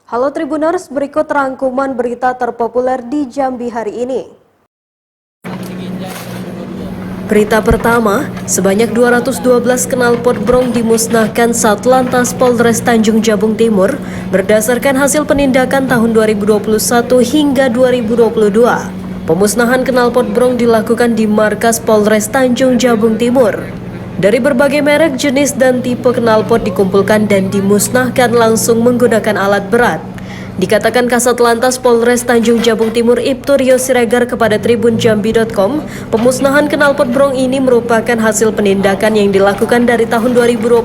Halo Tribuners, berikut rangkuman berita terpopuler di Jambi hari ini. Berita pertama, sebanyak 212 knalpot brong dimusnahkan Satlantas Polres Tanjung Jabung Timur berdasarkan hasil penindakan tahun 2021 hingga 2022. Pemusnahan knalpot brong dilakukan di markas Polres Tanjung Jabung Timur. Dari berbagai merek, jenis, dan tipe knalpot dikumpulkan dan dimusnahkan langsung menggunakan alat berat. Dikatakan Kasat Lantas Polres Tanjung Jabung Timur Ibtu Rio Siregar kepada tribunjambi.com, pemusnahan knalpot brong ini merupakan hasil penindakan yang dilakukan dari tahun 2021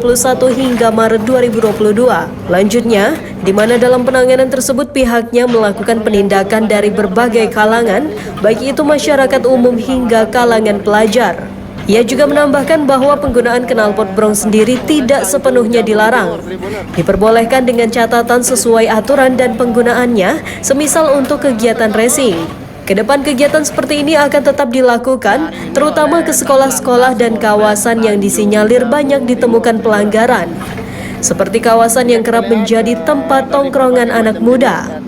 hingga Maret 2022. Lanjutnya, di mana dalam penanganan tersebut pihaknya melakukan penindakan dari berbagai kalangan, baik itu masyarakat umum hingga kalangan pelajar. Ia juga menambahkan bahwa penggunaan knalpot brong sendiri tidak sepenuhnya dilarang. Diperbolehkan dengan catatan sesuai aturan dan penggunaannya, semisal untuk kegiatan racing. Kedepan kegiatan seperti ini akan tetap dilakukan, terutama ke sekolah-sekolah dan kawasan yang disinyalir banyak ditemukan pelanggaran. Seperti kawasan yang kerap menjadi tempat tongkrongan anak muda.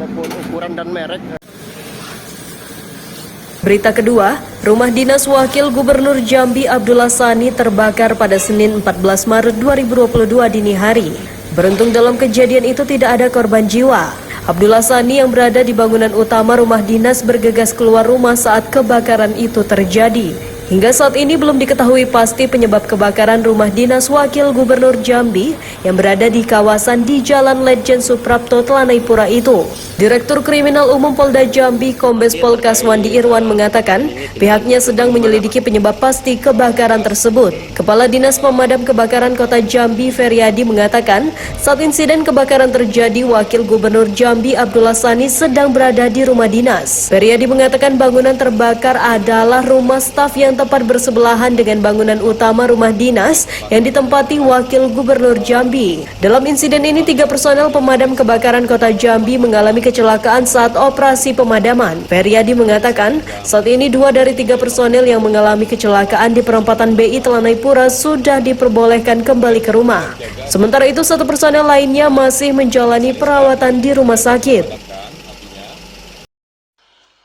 Berita kedua, rumah dinas Wakil Gubernur Jambi Abdullah Sani terbakar pada Senin 14 Maret 2022 dini hari. Beruntung dalam kejadian itu tidak ada korban jiwa. Abdullah Sani yang berada di bangunan utama rumah dinas bergegas keluar rumah saat kebakaran itu terjadi. Hingga saat ini belum diketahui pasti penyebab kebakaran rumah dinas Wakil Gubernur Jambi yang berada di kawasan di Jalan Ledjen Suprapto Telanai-Pura itu. Direktur Kriminal Umum Polda Jambi Kombes Pol Kaswandi Irwan mengatakan pihaknya sedang menyelidiki penyebab pasti kebakaran tersebut. Kepala Dinas Pemadam Kebakaran Kota Jambi Feryadi mengatakan saat insiden kebakaran terjadi Wakil Gubernur Jambi Abdullah Sani sedang berada di rumah dinas. Feryadi mengatakan bangunan terbakar adalah rumah staf yang tepat bersebelahan dengan bangunan utama rumah dinas yang ditempati Wakil Gubernur Jambi. Dalam insiden ini 3 personel pemadam kebakaran Kota Jambi mengalami kecelakaan saat operasi pemadaman. Feryadi mengatakan saat ini 2 dari 3 personel yang mengalami kecelakaan di perempatan BI Telanai-Pura sudah diperbolehkan kembali ke rumah. Sementara itu 1 personel lainnya masih menjalani perawatan di rumah sakit.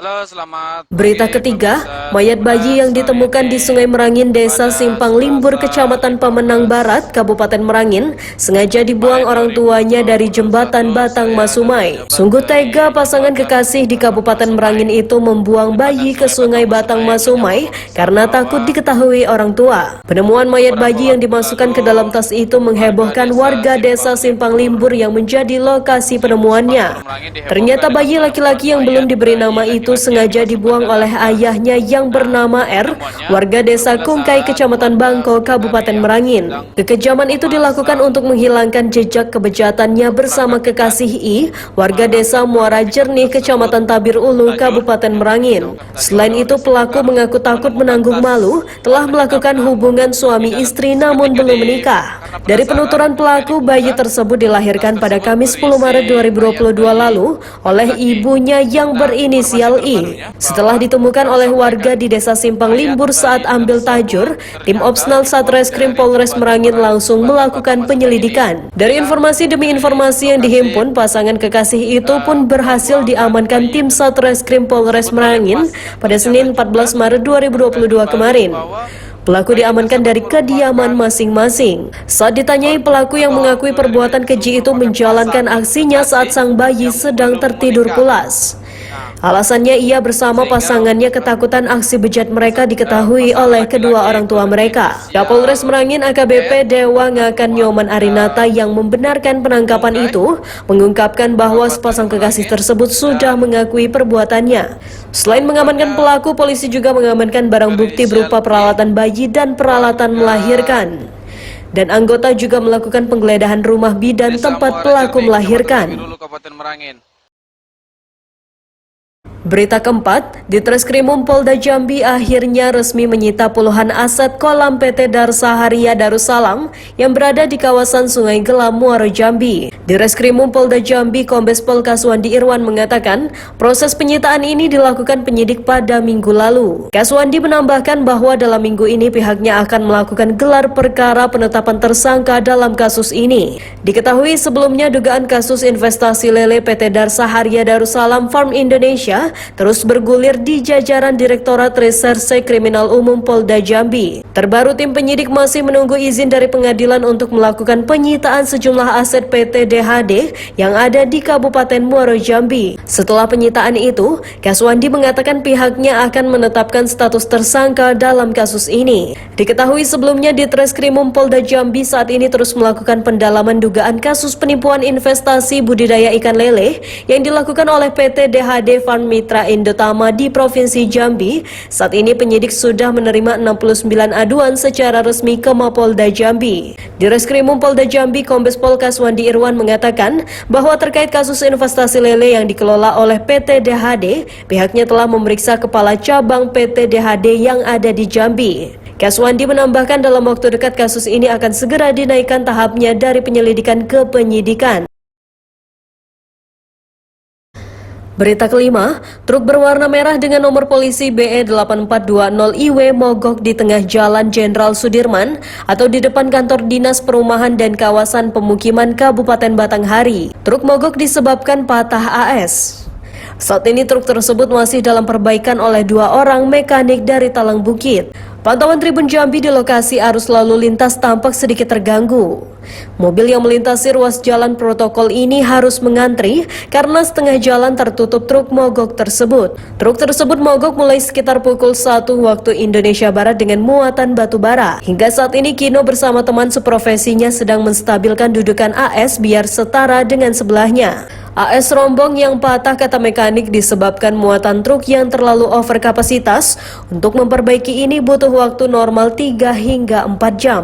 Halo, selamat pagi. Berita ketiga, mayat bayi yang ditemukan di Sungai Merangin, Desa Simpang Limbur, Kecamatan Pemenang Barat, Kabupaten Merangin, sengaja dibuang orang tuanya dari jembatan Batang Masumai. Sungguh tega pasangan kekasih di Kabupaten Merangin itu membuang bayi ke Sungai Batang Masumai karena takut diketahui orang tua. Penemuan mayat bayi yang dimasukkan ke dalam tas itu menghebohkan warga Desa Simpang Limbur yang menjadi lokasi penemuannya. Ternyata bayi laki-laki yang belum diberi nama itu sengaja dibuang oleh ayahnya yang bernama R, warga Desa Kungkai, Kecamatan Bangko, Kabupaten Merangin. Kekejaman itu dilakukan untuk menghilangkan jejak kebejatannya bersama kekasih I, warga Desa Muara Jernih, Kecamatan Tabir Ulu, Kabupaten Merangin. Selain itu, pelaku mengaku takut menanggung malu telah melakukan hubungan suami istri namun belum menikah. Dari penuturan pelaku, bayi tersebut dilahirkan pada Kamis 10 Maret 2022 lalu oleh ibunya yang berinisial I. Setelah ditemukan oleh warga di Desa Simpang Limbur saat ambil tajur, tim Opsnal Satreskrim Polres Merangin langsung melakukan penyelidikan. Dari informasi demi informasi yang dihimpun, pasangan kekasih itu pun berhasil diamankan tim Satreskrim Polres Merangin pada Senin 14 Maret 2022 kemarin. Pelaku diamankan dari kediaman masing-masing. Saat ditanyai, pelaku yang mengakui perbuatan keji itu menjalankan aksinya saat sang bayi sedang tertidur pulas. Alasannya ia bersama pasangannya ketakutan aksi bejat mereka diketahui oleh kedua orang tua mereka. Kapolres Merangin AKBP Dewa Ngakan Nyoman Arinata yang membenarkan penangkapan itu mengungkapkan bahwa sepasang kekasih tersebut sudah mengakui perbuatannya. Selain mengamankan pelaku, polisi juga mengamankan barang bukti berupa peralatan bayi dan peralatan melahirkan. Dan anggota juga melakukan penggeledahan rumah bidan tempat pelaku melahirkan. Berita keempat, Ditreskrimum Polda Jambi akhirnya resmi menyita puluhan aset kolam PT Darsaharia Darussalam yang berada di kawasan Sungai Gelam, Muaro Jambi. Ditreskrimum Polda Jambi Kombes Pol Kaswandi Irwan mengatakan, proses penyitaan ini dilakukan penyidik pada minggu lalu. Kaswandi menambahkan bahwa dalam minggu ini pihaknya akan melakukan gelar perkara penetapan tersangka dalam kasus ini. Diketahui sebelumnya dugaan kasus investasi lele PT Darsaharia Darussalam Farm Indonesia terus bergulir di jajaran Direktorat Reserse Kriminal Umum Polda Jambi. Terbaru tim penyidik masih menunggu izin dari pengadilan untuk melakukan penyitaan sejumlah aset PT DHD yang ada di Kabupaten Muaro Jambi. Setelah penyitaan itu, Kaswandi mengatakan pihaknya akan menetapkan status tersangka dalam kasus ini. Diketahui sebelumnya Ditreskrimum Polda Jambi saat ini terus melakukan pendalaman dugaan kasus penipuan investasi budidaya ikan lele yang dilakukan oleh PT DHD Farm Mitra Indotama di Provinsi Jambi. Saat ini penyidik sudah menerima 69 aduan secara resmi ke Mapolda Jambi. Direskrimum Polda Jambi Kombes Pol Kaswandi Irwan mengatakan bahwa terkait kasus investasi lele yang dikelola oleh PT DHD, pihaknya telah memeriksa kepala cabang PT DHD yang ada di Jambi. Kaswandi menambahkan dalam waktu dekat kasus ini akan segera dinaikkan tahapnya dari penyelidikan ke penyidikan. Berita kelima, truk berwarna merah dengan nomor polisi BE8420IW mogok di tengah Jalan Jenderal Sudirman atau di depan kantor Dinas Perumahan dan Kawasan Pemukiman Kabupaten Batanghari. Truk mogok disebabkan patah AS. Saat ini truk tersebut masih dalam perbaikan oleh 2 orang mekanik dari Talang Bukit. Pantauan Tribun Jambi di lokasi arus lalu lintas tampak sedikit terganggu. Mobil yang melintasi ruas jalan protokol ini harus mengantri karena setengah jalan tertutup truk mogok tersebut. Truk tersebut mogok mulai sekitar pukul 1 waktu Indonesia Barat dengan muatan batu bara. Hingga saat ini Kino bersama teman seprofesinya sedang menstabilkan dudukan AS biar setara dengan sebelahnya. AS rombong yang patah kata mekanik disebabkan muatan truk yang terlalu over kapasitas. Untuk memperbaiki ini butuh waktu normal 3 hingga 4 jam.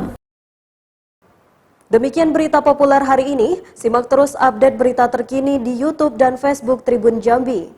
Demikian berita populer hari ini. Simak terus update berita terkini di YouTube dan Facebook Tribun Jambi.